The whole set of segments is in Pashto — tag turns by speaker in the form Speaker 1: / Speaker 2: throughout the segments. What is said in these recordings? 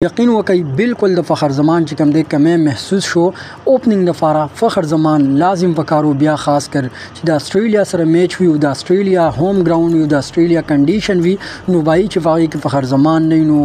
Speaker 1: یقین وکړئ بالکل د فخر زمان چې کوم دی کمی محسوس شو اوپننګ لپاره فخر زمان لازم پکارو بیا خاص کر چې د استرالیا سره میچ وي او د استرالیا هوم ګراوند وي او د استرالیا کنډیشن وي نو بای چې واغې کې فخر زمان نه نو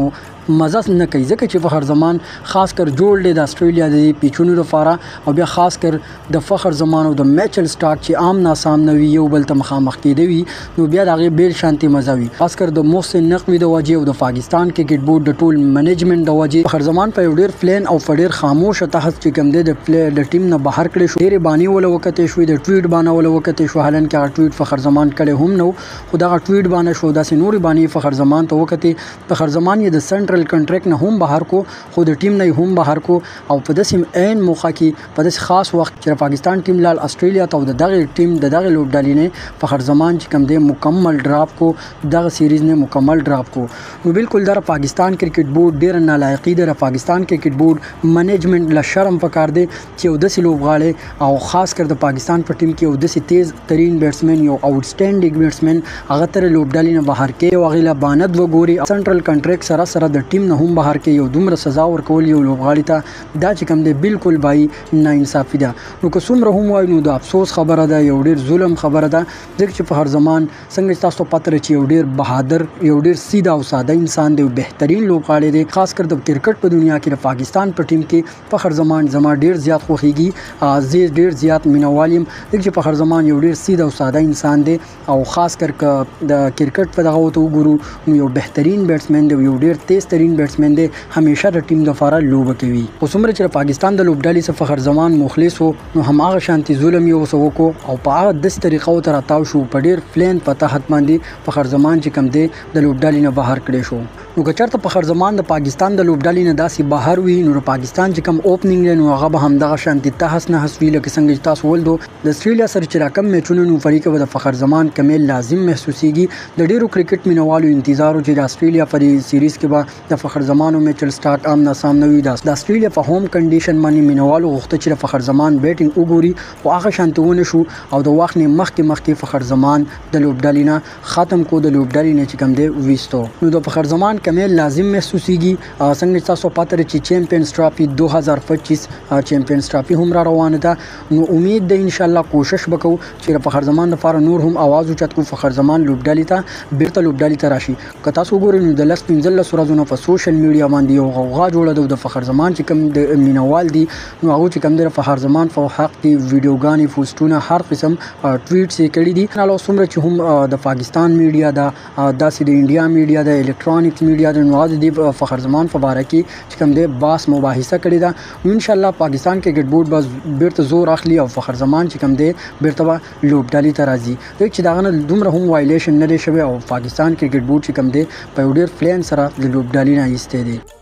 Speaker 1: مزه نه کوي ځکه چې فخر زمان خاص کر جوړ دی د استرالیا د پیچونو لپاره او بیا خاص کر د فخر زمان او د میچل سٹارټ چې عام ناسام نه وي یو بل ته مخامخ کېدی وي نو بیا دغه بیل شانتي مزه وي خاص کر د محسن نقوی د وجه او د پاکستان کرکټ بورډ د ټول منیجمنت د وجه فخر زمان په ډیر فلین او فډیر خاموش تحت چې کوم دی د ټیم نه بهر کړي شو ډیر بانی ول وکته شو د ټویټ باندې ول وکته شو حالن کې هغه ټویټ فخر زمان کړي هم نو خدای ټویټ باندې شو داسې نور باندې فخر زمان ته وکته فخر زمان یې د سنټرل کنټریکټ نه هم بهر کو خو د ټیم نه هم بهر کو او په داسې عین موخه کې په داسې خاص وخت چې پاکستان ټیم لال استرالیا ته دغه ټیم دغه لوبډالي نه فخر زمان چې کوم دی مکمل ډراپ کو دغه سیریز نه مکمل ډراپ کو نو بالکل در پاکستان کرکټ بورډ ډیر نالایقي در پاکستان کرکټ بورډ منیجمنت له شرم پکار دی چې یو داسې لوبغاړي او خاص کر د پاکستان په ټیم کې یو داسې تیز ترين بیټسمن یو آوټسټینډینګ بیټسمن هغه تر لوبډالي نه بهر کې وغیله باند وګوري سنټرل کنټریکټ سره د ټیم نه هم بهر کې یو دومره سزا ورکول یو لوبغاړي ته دا چې کوم دی بالکل بای نه انصافي ده نو که څومره هم وای نو د افسوس خبره ده یو ډیر ظلم خبره ده ځکه چې فخر زمان څنګه تاسو پته چې یو ډیر بهادر یو ډیر سیده او ساده انسان دی بهترین لوبغاړي دی خاص کر د کرکټ په دنیا کې د پاکستان په ټیم کې فخر زمان زما ډیر زیات خوخیږي زه ډیر زیات مینوالیم ځکه چې فخر زمان یو ډیر سیده او ساده انسان دی او خاص کر د کرکټ په دغه وته وګورو نو یو بهترین بیټسمن دی یو ډیر تیز ترين بیټسمن دی همیشه د ټیم لپاره لوبه کوي او څومره چې پاکستان د لوبډالي څخه فخر زمان مخلص وو نو هماغه شانتي ظلم یو وسوکو او په هغه د طریقو تر تاو شو په ډیر فلین پته حت باندې فخر زمان چې کم دی د لوبډالي نه بهر کړي شو نو که چېرته فخر زمان د پاکستان د لوبډالي نه داسې بهر وي نو پاکستان چې کم اوپننګ نو هغه به هم دغه شانتي تحس نه حسوي لکه څنګه تاسو ولدو د استرالیا سره چې راکم میچونه نو فریق به د فخر زمان کمل لازم محسوسيږي د ډیرو کرکټ مینوالو انتظار چې د استرالیا په سیریز کې به د فخر زمان او میچل سٹارټ عام ناسام نه وي د استرالیا په هوم کنډیشن باندې مینوالو غوښته چې فخر زمان بیټینګ وګوري او هغه شانتونه شو او د وخت نه مخکې فخر زمان د لوبډالي نه ختم کو د لوبډالي نه چې کم دی وېستو نو د فخر زمان کمل لازم محسوسيږي څنګه تاسو پته لرئ چې چیمپئنز ټرافي 2025 چیمپئنز ټرافي هم را روانه ده نو امید ده ان شاء الله کوشش وکړو چې فخر زمان لپاره نور هم आवाज اوچت کو فخر زمان لوبډالي ته بیرته لوبډالي ته راشي که تاسو وګورئ نو د لس 15 ورځې په سوشل میډیا باندې یو غوغا جوړه ده د فخر زمان چې کوم د مینوال دي نو هغه چې کوم د فخر زمان په حق کې ویډیوګانې پوسټونه هر قسم ټویټس یې کړي دي نو څومره چې هم د پاکستان میډیا دا داسې د انډیا میډیا د الکترونیکس میډیا د نواز دی فخر زمان په باره کې چې کوم دی باس مباحثه کړې ده ان شاء الله پاکستان کرکټ بورډ به بیرته زور اخلي او فخر زمان چې کوم دی بیرته لوبډالي ته راځي چې دا غنه دومره هم وایلیشن نه دی شوی او پاکستان کرکټ بورډ چې کوم دی په ډیر فلین سره د لوبډالي نه ایستې دي